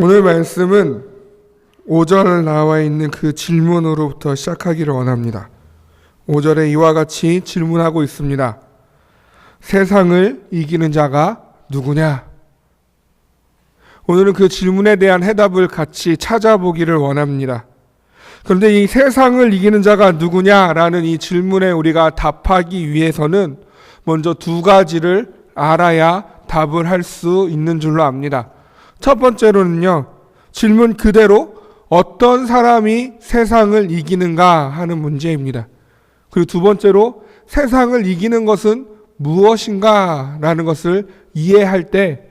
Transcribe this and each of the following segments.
오늘 말씀은 5절 나와 있는 그 질문으로부터 시작하기를 원합니다. 5절에 이와 같이 질문하고 있습니다. 세상을 이기는 자가 누구냐? 오늘은 그 질문에 대한 해답을 같이 찾아보기를 원합니다. 그런데 이 세상을 이기는 자가 누구냐라는 이 질문에 우리가 답하기 위해서는 먼저 두 가지를 알아야 답을 할 수 있는 줄로 압니다. 첫 번째로는요, 질문 그대로 어떤 사람이 세상을 이기는가 하는 문제입니다. 그리고 두 번째로 세상을 이기는 것은 무엇인가 라는 것을 이해할 때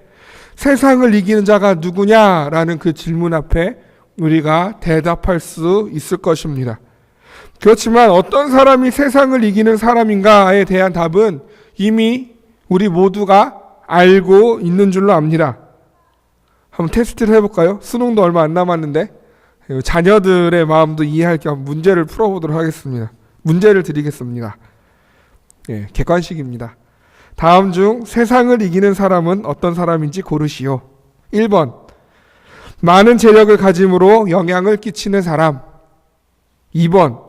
세상을 이기는 자가 누구냐라는 그 질문 앞에 우리가 대답할 수 있을 것입니다. 그렇지만 어떤 사람이 세상을 이기는 사람인가에 대한 답은 이미 우리 모두가 알고 있는 줄로 압니다. 한번 테스트를 해볼까요? 수능도 얼마 안 남았는데 자녀들의 마음도 이해할 겸 문제를 풀어보도록 하겠습니다. 문제를 드리겠습니다. 객관식입니다. 다음 중 세상을 이기는 사람은 어떤 사람인지 고르시오. 1번, 많은 재력을 가짐으로 영향을 끼치는 사람. 2번,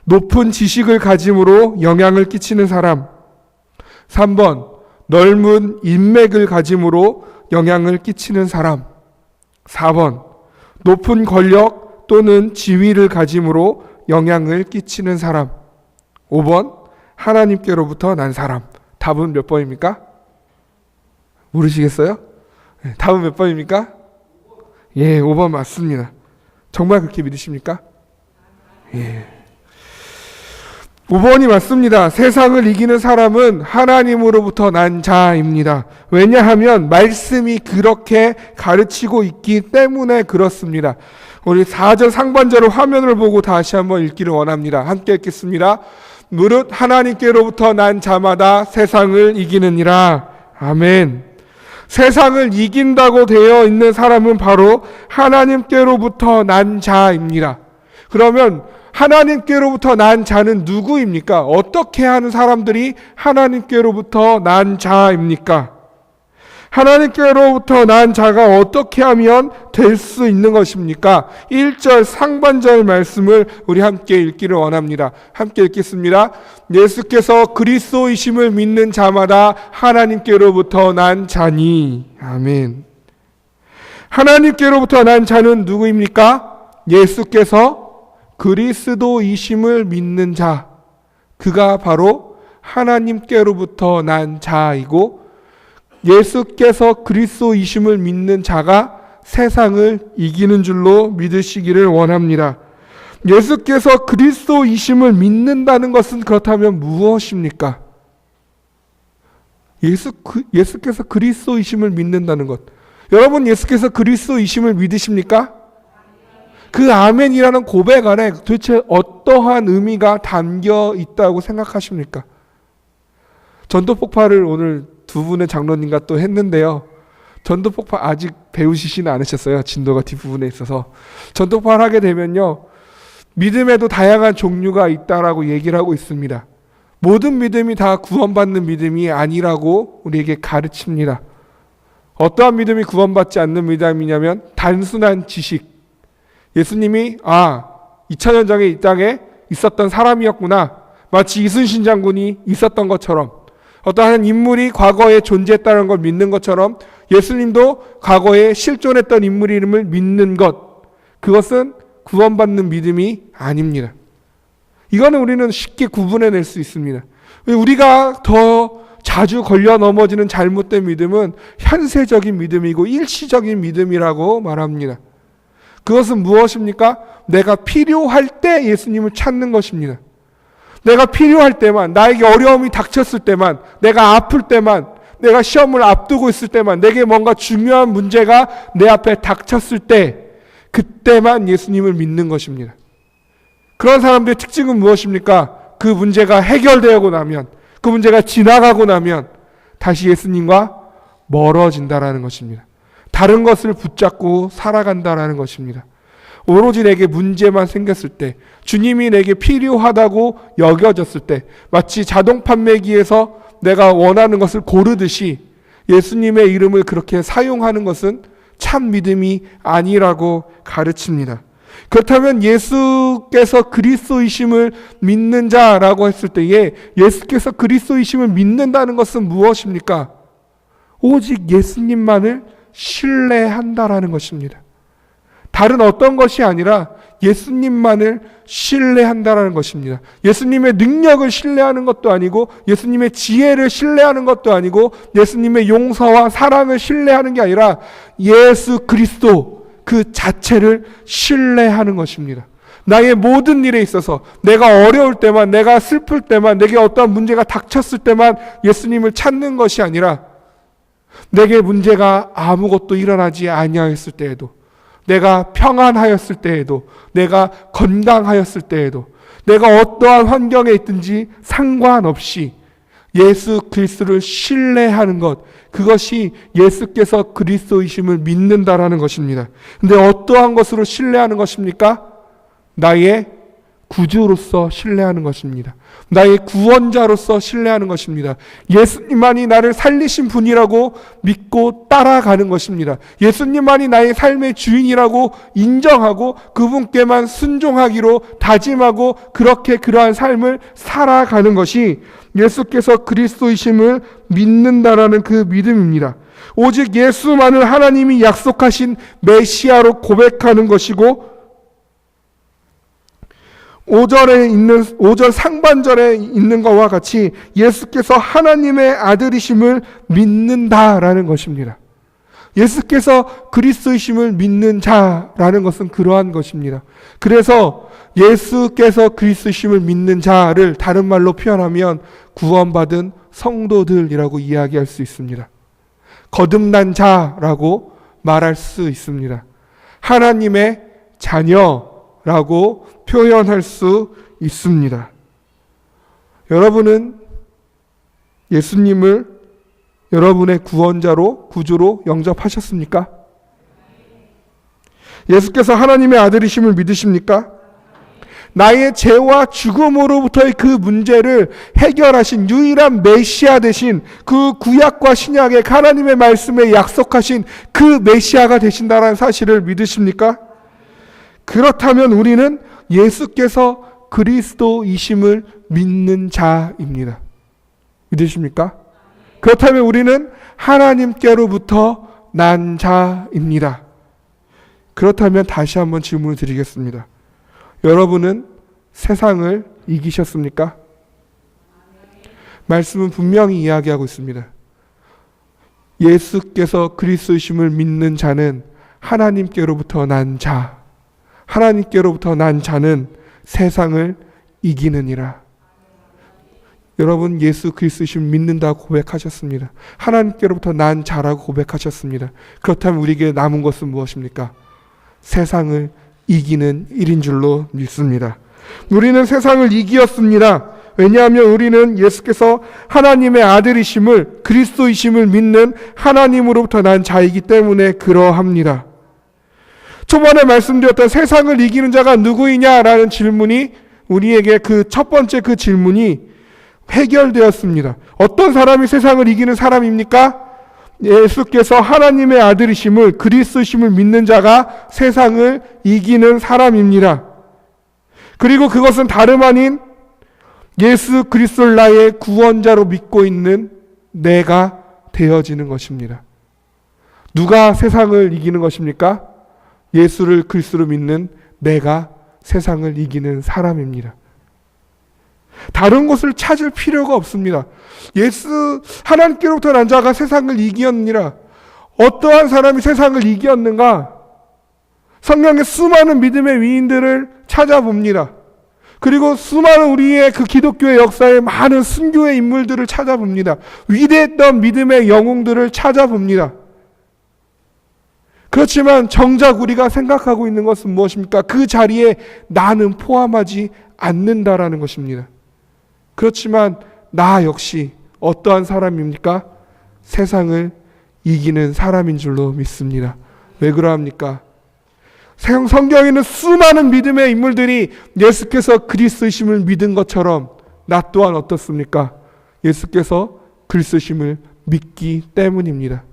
높은 지식을 가짐으로 영향을 끼치는 사람. 3번, 넓은 인맥을 가짐으로 영향을 끼치는 사람. 4번, 높은 권력 또는 지위를 가짐으로 영향을 끼치는 사람. 5번, 하나님께로부터 난 사람. 답은 몇 번입니까? 모르시겠어요? 답은 몇 번입니까? 5번 맞습니다. 정말 그렇게 믿으십니까? 5번이 맞습니다. 세상을 이기는 사람은 하나님으로부터 난 자입니다. 왜냐하면 말씀이 그렇게 가르치고 있기 때문에 그렇습니다. 우리 4절 상반절의 화면을 보고 다시 한번 읽기를 원합니다. 함께 읽겠습니다. 무릇 하나님께로부터 난 자마다 세상을 이기느니라. 아멘. 세상을 이긴다고 되어 있는 사람은 바로 하나님께로부터 난 자입니다. 그러면 하나님께로부터 난 자는 누구입니까? 어떻게 하는 사람들이 하나님께로부터 난 자입니까? 하나님께로부터 난 자가 어떻게 하면 될 수 있는 것입니까? 1절 상반절 말씀을 우리 함께 읽기를 원합니다. 함께 읽겠습니다. 예수께서 그리스도이심을 믿는 자마다 하나님께로부터 난 자니. 아멘. 하나님께로부터 난 자는 누구입니까? 예수께서 그리스도이심을 믿는 자, 그가 바로 하나님께로부터 난 자이고, 예수께서 그리스도이심을 믿는 자가 세상을 이기는 줄로 믿으시기를 원합니다. 예수께서 그리스도이심을 믿는다는 것은 그렇다면 무엇입니까? 예수께서 그리스도이심을 믿는다는 것. 여러분, 예수께서 그리스도이심을 믿으십니까? 그 아멘이라는 고백 안에 도대체 어떠한 의미가 담겨 있다고 생각하십니까? 전도폭발을 오늘 두 분의 장로님과 또 했는데요. 전도폭발 아직 배우시지는 않으셨어요. 진도가 뒷부분에 있어서. 전도폭발 하게 되면요, 믿음에도 다양한 종류가 있다라고 얘기를 하고 있습니다. 모든 믿음이 다 구원받는 믿음이 아니라고 우리에게 가르칩니다. 어떠한 믿음이 구원받지 않는 믿음이냐면 단순한 지식. 예수님이 2000년 전에 이 땅에 있었던 사람이었구나, 마치 이순신 장군이 있었던 것처럼, 어떠한 인물이 과거에 존재했다는 걸 믿는 것처럼 예수님도 과거에 실존했던 인물임을 믿는 것, 그것은 구원받는 믿음이 아닙니다. 이거는 우리는 쉽게 구분해낼 수 있습니다. 우리가 더 자주 걸려 넘어지는 잘못된 믿음은 현세적인 믿음이고 일시적인 믿음이라고 말합니다. 그것은 무엇입니까? 내가 필요할 때 예수님을 찾는 것입니다. 내가 필요할 때만, 나에게 어려움이 닥쳤을 때만, 내가 아플 때만, 내가 시험을 앞두고 있을 때만, 내게 뭔가 중요한 문제가 내 앞에 닥쳤을 때, 그때만 예수님을 믿는 것입니다. 그런 사람들의 특징은 무엇입니까? 그 문제가 해결되고 나면, 그 문제가 지나가고 나면 다시 예수님과 멀어진다라는 것입니다. 다른 것을 붙잡고 살아간다라는 것입니다. 오로지 내게 문제만 생겼을 때, 주님이 내게 필요하다고 여겨졌을 때, 마치 자동 판매기에서 내가 원하는 것을 고르듯이 예수님의 이름을 그렇게 사용하는 것은 참 믿음이 아니라고 가르칩니다. 그렇다면 예수께서 그리스도이심을 믿는 자라고 했을 때에 예수께서 그리스도이심을 믿는다는 것은 무엇입니까? 오직 예수님만을 신뢰한다라는 것입니다. 다른 어떤 것이 아니라 예수님만을 신뢰한다라는 것입니다. 예수님의 능력을 신뢰하는 것도 아니고 예수님의 지혜를 신뢰하는 것도 아니고 예수님의 용서와 사랑을 신뢰하는 게 아니라 예수 그리스도 그 자체를 신뢰하는 것입니다. 나의 모든 일에 있어서 내가 어려울 때만, 내가 슬플 때만, 내게 어떠한 문제가 닥쳤을 때만 예수님을 찾는 것이 아니라 내게 문제가 아무것도 일어나지 아니하였을 때에도, 내가 평안하였을 때에도, 내가 건강하였을 때에도, 내가 어떠한 환경에 있든지 상관없이 예수 그리스도를 신뢰하는 것, 그것이 예수께서 그리스도이심을 믿는다라는 것입니다. 근데 어떠한 것으로 신뢰하는 것입니까? 나의 구주로서 신뢰하는 것입니다. 나의 구원자로서 신뢰하는 것입니다. 예수님만이 나를 살리신 분이라고 믿고 따라가는 것입니다. 예수님만이 나의 삶의 주인이라고 인정하고 그분께만 순종하기로 다짐하고 그렇게 그러한 삶을 살아가는 것이 예수께서 그리스도이심을 믿는다라는 그 믿음입니다. 오직 예수만을 하나님이 약속하신 메시아로 고백하는 것이고 5절 상반절에 있는 것과 같이 예수께서 하나님의 아들이심을 믿는다라는 것입니다. 예수께서 그리스도이심을 믿는 자라는 것은 그러한 것입니다. 그래서 예수께서 그리스도이심을 믿는 자를 다른 말로 표현하면 구원받은 성도들이라고 이야기할 수 있습니다. 거듭난 자라고 말할 수 있습니다. 하나님의 자녀라고 표현할 수 있습니다. 여러분은 예수님을 여러분의 구원자로, 구주로 영접하셨습니까? 예수께서 하나님의 아들이심을 믿으십니까? 나의 죄와 죽음으로부터의 그 문제를 해결하신 유일한 메시아 되신 그 구약과 신약의 하나님의 말씀에 약속하신 그 메시아가 되신다는 사실을 믿으십니까? 그렇다면 우리는 예수께서 그리스도이심을 믿는 자입니다. 믿으십니까? 그렇다면 우리는 하나님께로부터 난 자입니다. 그렇다면 다시 한번 질문을 드리겠습니다. 여러분은 세상을 이기셨습니까? 말씀은 분명히 이야기하고 있습니다. 예수께서 그리스도이심을 믿는 자는 하나님께로부터 난 자, 하나님께로부터 난 자는 세상을 이기느니라. 여러분 예수 그리스도이심을 믿는다고 고백하셨습니다. 하나님께로부터 난 자라고 고백하셨습니다. 그렇다면 우리에게 남은 것은 무엇입니까? 세상을 이기는 일인 줄로 믿습니다. 우리는 세상을 이기었습니다. 왜냐하면 우리는 예수께서 하나님의 아들이심을, 그리스도이심을 믿는 하나님으로부터 난 자이기 때문에 그러합니다. 초반에 말씀드렸던 세상을 이기는 자가 누구이냐라는 질문이 우리에게 그 첫 번째 그 질문이 해결되었습니다. 어떤 사람이 세상을 이기는 사람입니까? 예수께서 하나님의 아들이심을, 그리스도이심을 믿는 자가 세상을 이기는 사람입니다. 그리고 그것은 다름 아닌 예수 그리스도를 나의 구원자로 믿고 있는 내가 되어지는 것입니다. 누가 세상을 이기는 것입니까? 예수를 그리스도로 믿는 내가 세상을 이기는 사람입니다. 다른 것을 찾을 필요가 없습니다. 하나님께로부터 난 자가 세상을 이기었느니라. 어떠한 사람이 세상을 이기었는가? 성경의 수많은 믿음의 위인들을 찾아봅니다. 그리고 수많은 우리의 그 기독교의 역사에 많은 순교의 인물들을 찾아봅니다. 위대했던 믿음의 영웅들을 찾아봅니다. 그렇지만 정작 우리가 생각하고 있는 것은 무엇입니까? 그 자리에 나는 포함하지 않는다라는 것입니다. 그렇지만 나 역시 어떠한 사람입니까? 세상을 이기는 사람인 줄로 믿습니다. 왜 그러합니까? 성경에는 수많은 믿음의 인물들이 예수께서 그리스도이심을 믿은 것처럼 나 또한 어떻습니까? 예수께서 그리스도이심을 믿기 때문입니다.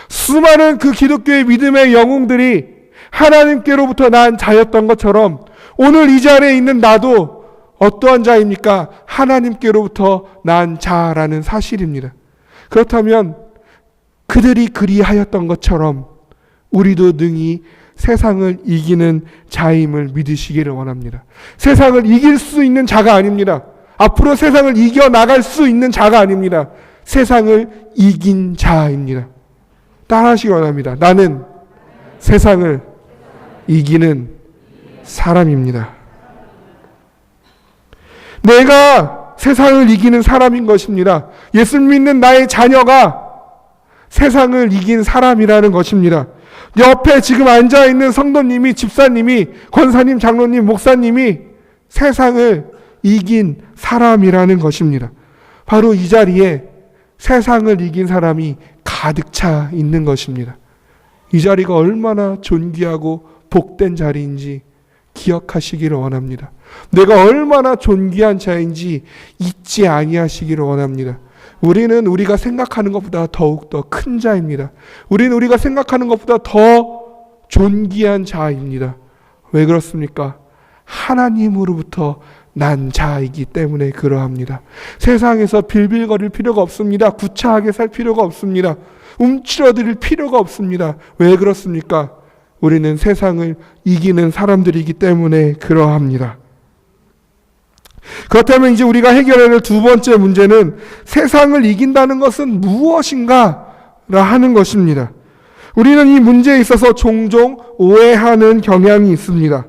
수많은 그 기독교의 믿음의 영웅들이 하나님께로부터 난 자였던 것처럼 오늘 이 자리에 있는 나도 어떠한 자입니까? 하나님께로부터 난 자라는 사실입니다. 그렇다면 그들이 그리하였던 것처럼 우리도 능히 세상을 이기는 자임을 믿으시기를 원합니다. 세상을 이길 수 있는 자가 아닙니다. 앞으로 세상을 이겨나갈 수 있는 자가 아닙니다. 세상을 이긴 자입니다. 따라하시기 원합니다. 나는 세상을 이기는 사람입니다. 내가 세상을 이기는 사람인 것입니다. 예수 믿는 나의 자녀가 세상을 이긴 사람이라는 것입니다. 옆에 지금 앉아있는 성도님이, 집사님이, 권사님, 장로님, 목사님이 세상을 이긴 사람이라는 것입니다. 바로 이 자리에 세상을 이긴 사람이 가득 차 있는 것입니다. 이 자리가 얼마나 존귀하고 복된 자리인지 기억하시기를 원합니다. 내가 얼마나 존귀한 자인지 잊지 아니하시기를 원합니다. 우리는 우리가 생각하는 것보다 더욱더 큰 자입니다. 우리는 우리가 생각하는 것보다 더 존귀한 자입니다. 왜 그렇습니까? 하나님으로부터 난 자이기 때문에 그러합니다. 세상에서 빌빌거릴 필요가 없습니다. 구차하게 살 필요가 없습니다. 움츠러들 필요가 없습니다. 왜 그렇습니까? 우리는 세상을 이기는 사람들이기 때문에 그러합니다. 그렇다면 이제 우리가 해결해야 할 두 번째 문제는 세상을 이긴다는 것은 무엇인가 하는 것입니다. 우리는 이 문제에 있어서 종종 오해하는 경향이 있습니다.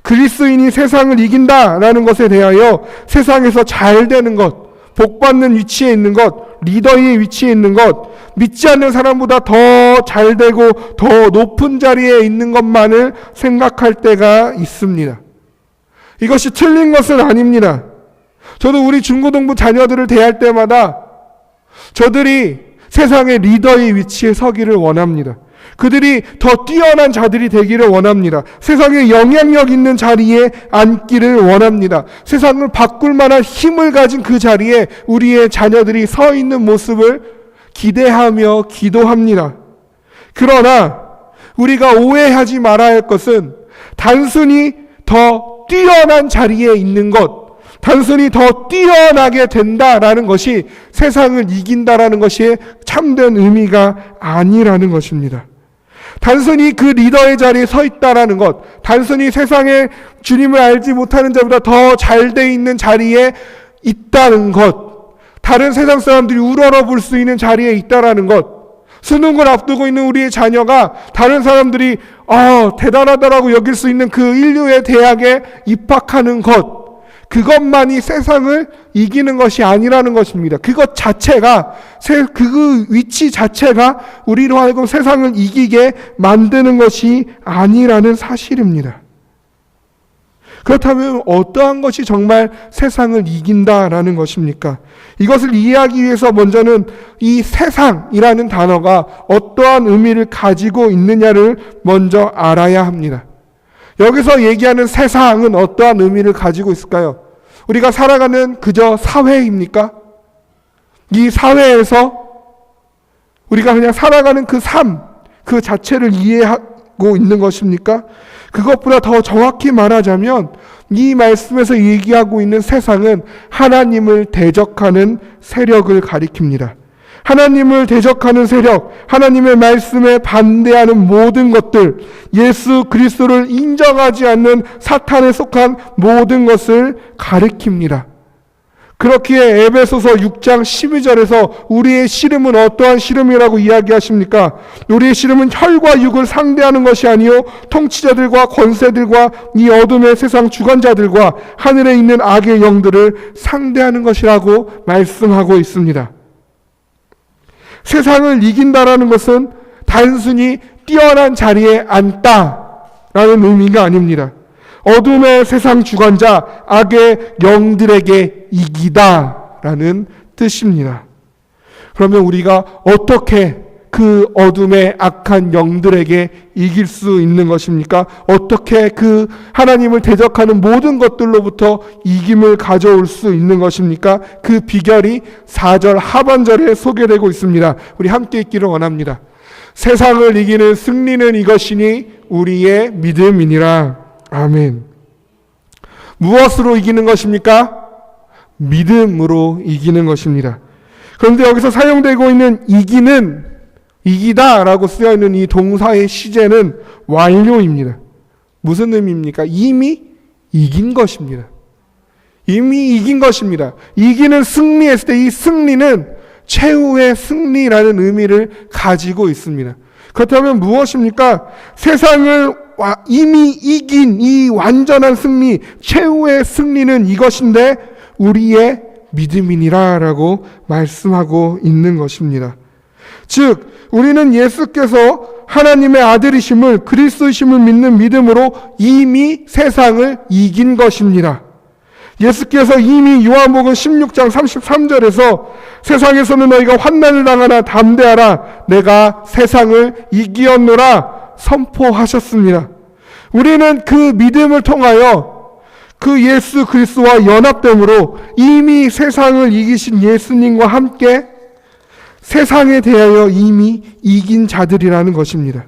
그리스도인이 세상을 이긴다라는 것에 대하여 세상에서 잘 되는 것, 복받는 위치에 있는 것, 리더의 위치에 있는 것, 믿지 않는 사람보다 더 잘 되고 더 높은 자리에 있는 것만을 생각할 때가 있습니다. 이것이 틀린 것은 아닙니다. 저도 우리 중고등부 자녀들을 대할 때마다 저들이 세상의 리더의 위치에 서기를 원합니다. 그들이 더 뛰어난 자들이 되기를 원합니다. 세상에 영향력 있는 자리에 앉기를 원합니다. 세상을 바꿀 만한 힘을 가진 그 자리에 우리의 자녀들이 서 있는 모습을 기대하며 기도합니다. 그러나 우리가 오해하지 말아야 할 것은 단순히 더 뛰어난 자리에 있는 것, 단순히 더 뛰어나게 된다라는 것이 세상을 이긴다라는 것이 참된 의미가 아니라는 것입니다. 단순히 그 리더의 자리에 서 있다라는 것, 단순히 세상에 주님을 알지 못하는 자보다 더 잘 돼 있는 자리에 있다는 것, 다른 세상 사람들이 우러러 볼 수 있는 자리에 있다라는 것, 수능을 앞두고 있는 우리의 자녀가 다른 사람들이 대단하다라고 여길 수 있는 그 인류의 대학에 입학하는 것, 그것만이 세상을 이기는 것이 아니라는 것입니다. 그것 자체가, 그 위치 자체가 우리로 하여금 세상을 이기게 만드는 것이 아니라는 사실입니다. 그렇다면 어떠한 것이 정말 세상을 이긴다라는 것입니까? 이것을 이해하기 위해서 먼저는 이 세상이라는 단어가 어떠한 의미를 가지고 있느냐를 먼저 알아야 합니다. 여기서 얘기하는 세상은 어떠한 의미를 가지고 있을까요? 우리가 살아가는 그저 사회입니까? 이 사회에서 우리가 그냥 살아가는 그 삶, 그 자체를 이해하고 있는 것입니까? 그것보다 더 정확히 말하자면 이 말씀에서 얘기하고 있는 세상은 하나님을 대적하는 세력을 가리킵니다. 하나님을 대적하는 세력, 하나님의 말씀에 반대하는 모든 것들, 예수 그리스도를 인정하지 않는 사탄에 속한 모든 것을 가리킵니다. 그렇기에 에베소서 6장 12절에서 우리의 씨름은 어떠한 씨름이라고 이야기하십니까? 우리의 씨름은 혈과 육을 상대하는 것이 아니요 통치자들과 권세들과 이 어둠의 세상 주관자들과 하늘에 있는 악의 영들을 상대하는 것이라고 말씀하고 있습니다. 세상을 이긴다라는 것은 단순히 뛰어난 자리에 앉다라는 의미가 아닙니다. 어둠의 세상 주관자, 악의 영들에게 이기다라는 뜻입니다. 그러면 우리가 어떻게 그 어둠의 악한 영들에게 이길 수 있는 것입니까? 어떻게 그 하나님을 대적하는 모든 것들로부터 이김을 가져올 수 있는 것입니까? 그 비결이 4절 하반절에 소개되고 있습니다. 우리 함께 읽기를 원합니다. 세상을 이기는 승리는 이것이니 우리의 믿음이니라. 아멘. 무엇으로 이기는 것입니까? 믿음으로 이기는 것입니다. 그런데 여기서 사용되고 있는 이기다라고 쓰여있는 이 동사의 시제는 완료입니다. 무슨 의미입니까? 이미 이긴 것입니다. 이미 이긴 것입니다. 이기는 승리했을 때 이 승리는 최후의 승리라는 의미를 가지고 있습니다. 그렇다면 무엇입니까? 세상을 이미 이긴 이 완전한 승리, 최후의 승리는 이것인데 우리의 믿음이니라 라고 말씀하고 있는 것입니다. 즉 우리는 예수께서 하나님의 아들이심을, 그리스도이심을 믿는 믿음으로 이미 세상을 이긴 것입니다. 예수께서 이미 요한복음 16장 33절에서 세상에서는 너희가 환난을 당하나 담대하라, 내가 세상을 이기었노라 선포하셨습니다. 우리는 그 믿음을 통하여 그 예수 그리스도와 연합됨으로 이미 세상을 이기신 예수님과 함께 세상에 대하여 이미 이긴 자들이라는 것입니다.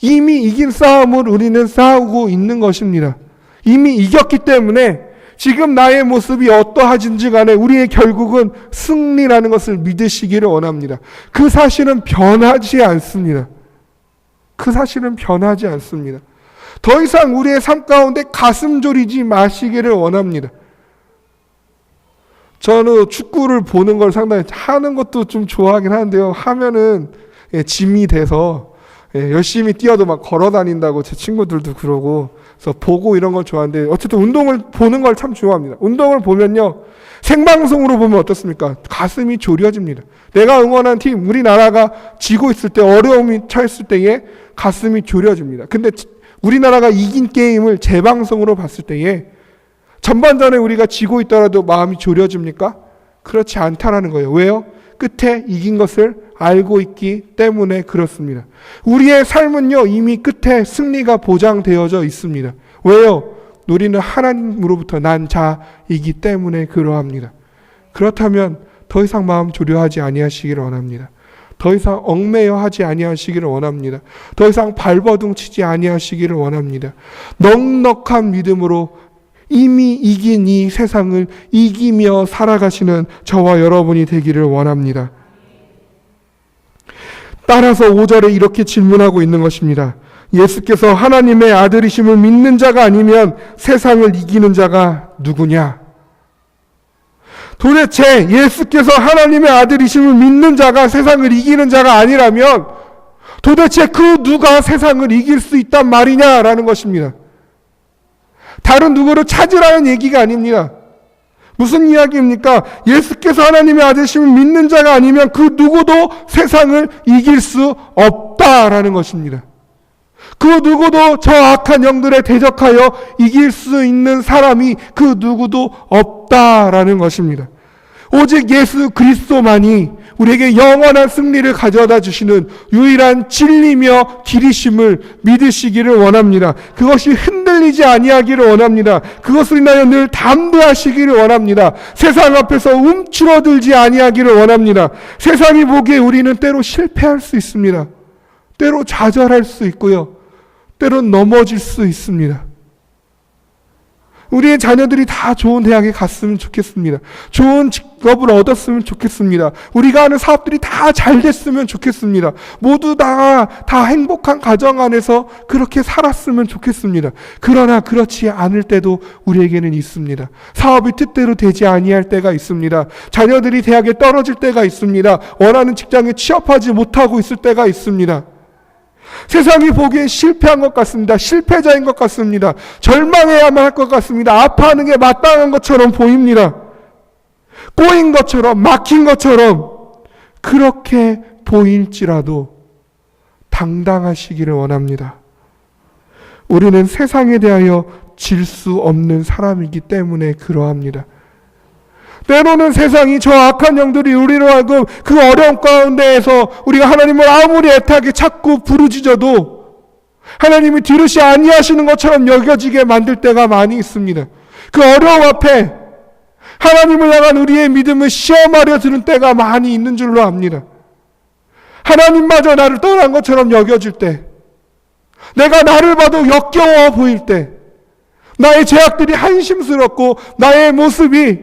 이미 이긴 싸움을 우리는 싸우고 있는 것입니다. 이미 이겼기 때문에 지금 나의 모습이 어떠하든지 간에 우리의 결국은 승리라는 것을 믿으시기를 원합니다. 그 사실은 변하지 않습니다. 그 사실은 변하지 않습니다. 더 이상 우리의 삶 가운데 가슴 졸이지 마시기를 원합니다. 저는 축구를 보는 걸 상당히 하는 것도 좀 좋아하긴 하는데요. 하면은 짐이 돼서 열심히 뛰어도 막 걸어 다닌다고 제 친구들도 그러고, 그래서 보고 이런 걸 좋아하는데 어쨌든 운동을 보는 걸 참 좋아합니다. 운동을 보면요, 생방송으로 보면 어떻습니까? 가슴이 졸여집니다. 내가 응원한 팀, 우리나라가 지고 있을 때, 어려움이 처했을 때에 가슴이 졸여집니다. 근데 우리나라가 이긴 게임을 재방송으로 봤을 때에 전반전에 우리가 지고 있더라도 마음이 졸여집니까? 그렇지 않다라는 거예요. 왜요? 끝에 이긴 것을 알고 있기 때문에 그렇습니다. 우리의 삶은요, 이미 끝에 승리가 보장되어져 있습니다. 왜요? 우리는 하나님으로부터 난 자이기 때문에 그러합니다. 그렇다면 더 이상 마음 조려하지 아니하시기를 원합니다. 더 이상 얽매여 하지 아니하시기를 원합니다. 더 이상 발버둥 치지 아니하시기를 원합니다. 넉넉한 믿음으로 이미 이긴 이 세상을 이기며 살아가시는 저와 여러분이 되기를 원합니다. 따라서 5절에 이렇게 질문하고 있는 것입니다. 예수께서 하나님의 아들이심을 믿는 자가 아니면 세상을 이기는 자가 누구냐? 도대체 예수께서 하나님의 아들이심을 믿는 자가 세상을 이기는 자가 아니라면 도대체 그 누가 세상을 이길 수 있단 말이냐라는 것입니다. 다른 누구를 찾으라는 얘기가 아닙니다. 무슨 이야기입니까? 예수께서 하나님의 아들이심을 믿는 자가 아니면 그 누구도 세상을 이길 수 없다라는 것입니다. 그 누구도 저 악한 영들에 대적하여 이길 수 있는 사람이 그 누구도 없다라는 것입니다. 오직 예수 그리스도만이 우리에게 영원한 승리를 가져다 주시는 유일한 진리며 길이심을 믿으시기를 원합니다. 그것이 흔들리지 아니하기를 원합니다. 그것을 인하여 늘 담대하시기를 원합니다. 세상 앞에서 움츠러들지 아니하기를 원합니다. 세상이 보기에 우리는 때로 실패할 수 있습니다. 때로 좌절할 수 있고요. 때론 넘어질 수 있습니다. 우리의 자녀들이 다 좋은 대학에 갔으면 좋겠습니다. 좋은 직업을 얻었으면 좋겠습니다. 우리가 하는 사업들이 다 잘 됐으면 좋겠습니다. 모두 다 행복한 가정 안에서 그렇게 살았으면 좋겠습니다. 그러나 그렇지 않을 때도 우리에게는 있습니다. 사업이 뜻대로 되지 아니할 때가 있습니다. 자녀들이 대학에 떨어질 때가 있습니다. 원하는 직장에 취업하지 못하고 있을 때가 있습니다. 세상이 보기엔 실패한 것 같습니다. 실패자인 것 같습니다. 절망해야만 할 것 같습니다. 아파하는 게 마땅한 것처럼 보입니다. 꼬인 것처럼, 막힌 것처럼 그렇게 보일지라도 당당하시기를 원합니다. 우리는 세상에 대하여 질 수 없는 사람이기 때문에 그러합니다. 때로는 세상이 저 악한 영들이 우리로 하여금 그 어려움 가운데에서 우리가 하나님을 아무리 애타게 찾고 부르짖어도 하나님이 들으시 아니하시는 것처럼 여겨지게 만들 때가 많이 있습니다. 그 어려움 앞에 하나님을 향한 우리의 믿음을 시험하려 드는 때가 많이 있는 줄로 압니다. 하나님마저 나를 떠난 것처럼 여겨질 때, 내가 나를 봐도 역겨워 보일 때, 나의 죄악들이 한심스럽고 나의 모습이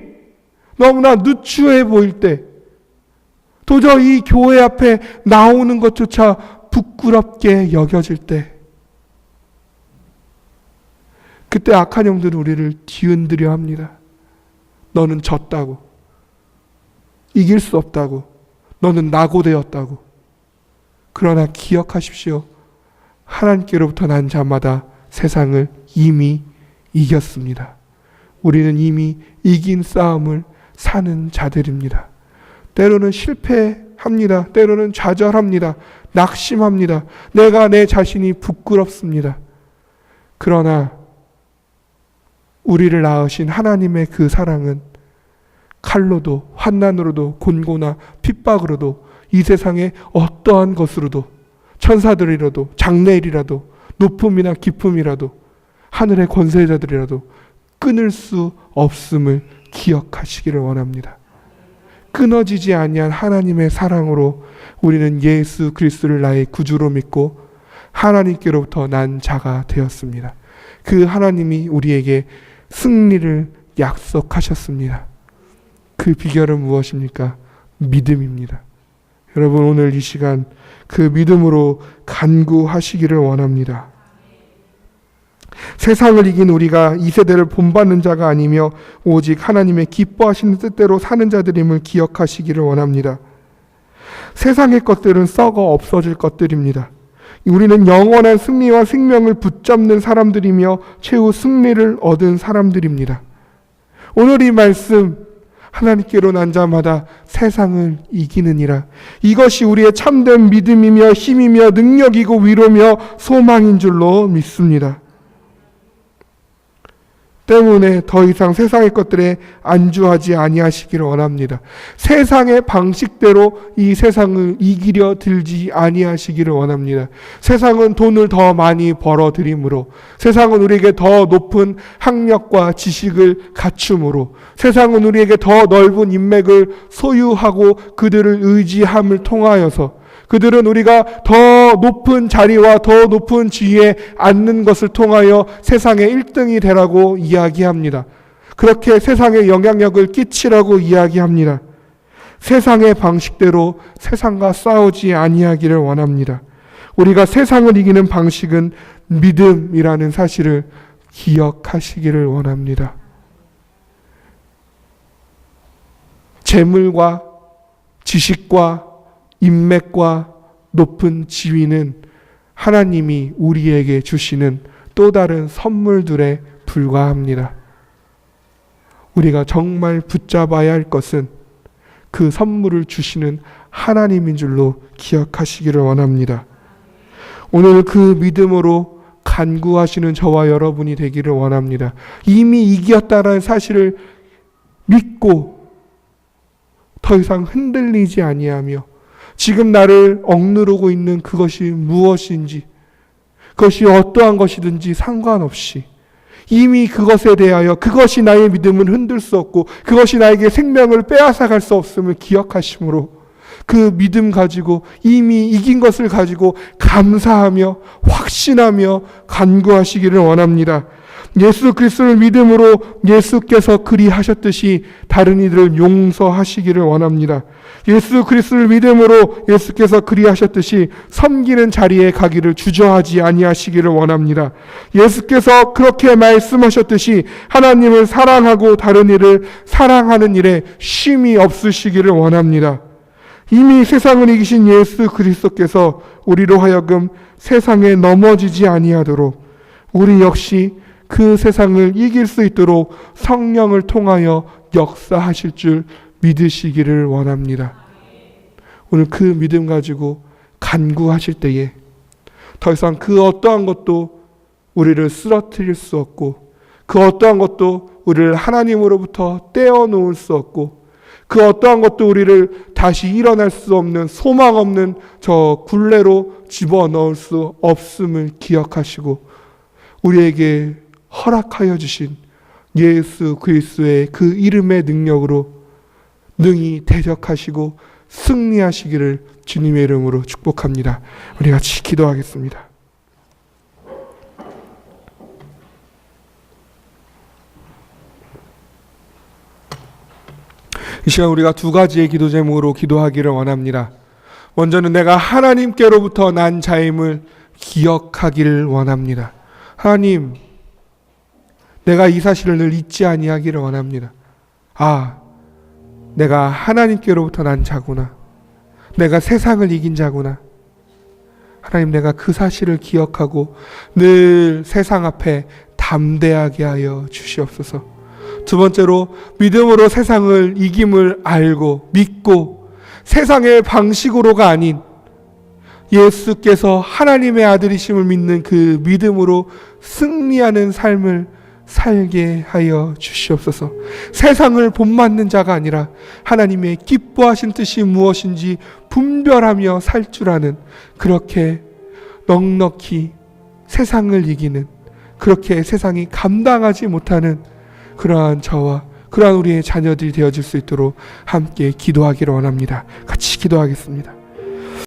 너무나 누추해 보일 때, 도저히 교회 앞에 나오는 것조차 부끄럽게 여겨질 때, 그때 악한 영들은 우리를 뒤흔들려 합니다. 너는 졌다고, 이길 수 없다고, 너는 낙오되었다고. 그러나 기억하십시오. 하나님께로부터 난 자마다 세상을 이미 이겼습니다. 우리는 이미 이긴 싸움을 사는 자들입니다. 때로는 실패합니다. 때로는 좌절합니다. 낙심합니다. 내가 내 자신이 부끄럽습니다. 그러나 우리를 낳으신 하나님의 그 사랑은 칼로도 환난으로도 곤고나 핍박으로도 이 세상의 어떠한 것으로도 천사들이라도 장래일이라도 높음이나 깊음이라도 하늘의 권세자들이라도 끊을 수 없음을 기억하시기를 원합니다. 끊어지지 아니한 하나님의 사랑으로 우리는 예수 그리스도를 나의 구주로 믿고 하나님께로부터 난 자가 되었습니다. 그 하나님이 우리에게 승리를 약속하셨습니다. 그 비결은 무엇입니까? 믿음입니다. 여러분, 오늘 이 시간 그 믿음으로 간구하시기를 원합니다. 세상을 이긴 우리가 이 세대를 본받는 자가 아니며 오직 하나님의 기뻐하시는 뜻대로 사는 자들임을 기억하시기를 원합니다. 세상의 것들은 썩어 없어질 것들입니다. 우리는 영원한 승리와 생명을 붙잡는 사람들이며 최후 승리를 얻은 사람들입니다. 오늘 이 말씀, 하나님께로 난 자마다 세상을 이기느니라. 이것이 우리의 참된 믿음이며 힘이며 능력이고 위로며 소망인 줄로 믿습니다. 때문에 더 이상 세상의 것들에 안주하지 아니하시기를 원합니다. 세상의 방식대로 이 세상을 이기려 들지 아니하시기를 원합니다. 세상은 돈을 더 많이 벌어들이므로, 세상은 우리에게 더 높은 학력과 지식을 갖춤으로, 세상은 우리에게 더 넓은 인맥을 소유하고 그들을 의지함을 통하여서, 그들은 우리가 더 높은 자리와 더 높은 지위에 앉는 것을 통하여 세상의 1등이 되라고 이야기합니다. 그렇게 세상에 영향력을 끼치라고 이야기합니다. 세상의 방식대로 세상과 싸우지 아니하기를 원합니다. 우리가 세상을 이기는 방식은 믿음이라는 사실을 기억하시기를 원합니다. 재물과 지식과 인맥과 높은 지위는 하나님이 우리에게 주시는 또 다른 선물들에 불과합니다. 우리가 정말 붙잡아야 할 것은 그 선물을 주시는 하나님인 줄로 기억하시기를 원합니다. 오늘 그 믿음으로 간구하시는 저와 여러분이 되기를 원합니다. 이미 이겼다는 사실을 믿고 더 이상 흔들리지 아니하며 지금 나를 억누르고 있는 그것이 무엇인지, 그것이 어떠한 것이든지 상관없이 이미 그것에 대하여 그것이 나의 믿음을 흔들 수 없고 그것이 나에게 생명을 빼앗아갈 수 없음을 기억하심으로 그 믿음 가지고 이미 이긴 것을 가지고 감사하며 확신하며 간구하시기를 원합니다. 예수 그리스도를 믿음으로 예수께서 그리하셨듯이 다른 이들을 용서하시기를 원합니다. 예수 그리스도를 믿음으로 예수께서 그리하셨듯이 섬기는 자리에 가기를 주저하지 아니하시기를 원합니다. 예수께서 그렇게 말씀하셨듯이 하나님을 사랑하고 다른 이를 사랑하는 일에 쉼이 없으시기를 원합니다. 이미 세상을 이기신 예수 그리스도께서 우리로 하여금 세상에 넘어지지 아니하도록 우리 역시 그 세상을 이길 수 있도록 성령을 통하여 역사하실 줄 믿으시기를 원합니다. 오늘 그 믿음 가지고 간구하실 때에 더 이상 그 어떠한 것도 우리를 쓰러뜨릴 수 없고 그 어떠한 것도 우리를 하나님으로부터 떼어놓을 수 없고 그 어떠한 것도 우리를 다시 일어날 수 없는 소망 없는 저 굴레로 집어넣을 수 없음을 기억하시고 우리에게 허락하여 주신 예수 그리스도의 그 이름의 능력으로 능히 대적하시고 승리하시기를 주님의 이름으로 축복합니다. 우리 같이 기도하겠습니다. 이 시간 우리가 두 가지의 기도 제목으로 기도하기를 원합니다. 먼저는 내가 하나님께로부터 난 자임을 기억하기를 원합니다. 하나님, 내가 이 사실을 늘 잊지 아니하기를 원합니다. 아, 내가 하나님께로부터 난 자구나. 내가 세상을 이긴 자구나. 하나님, 내가 그 사실을 기억하고 늘 세상 앞에 담대하게 하여 주시옵소서. 두 번째로, 믿음으로 세상을 이김을 알고 믿고 세상의 방식으로가 아닌 예수께서 하나님의 아들이심을 믿는 그 믿음으로 승리하는 삶을 살게 하여 주시옵소서. 세상을 본받는 자가 아니라 하나님의 기뻐하신 뜻이 무엇인지 분별하며 살 줄 아는, 그렇게 넉넉히 세상을 이기는, 그렇게 세상이 감당하지 못하는 그러한 저와 그러한 우리의 자녀들이 되어질 수 있도록 함께 기도하기를 원합니다. 같이 기도하겠습니다.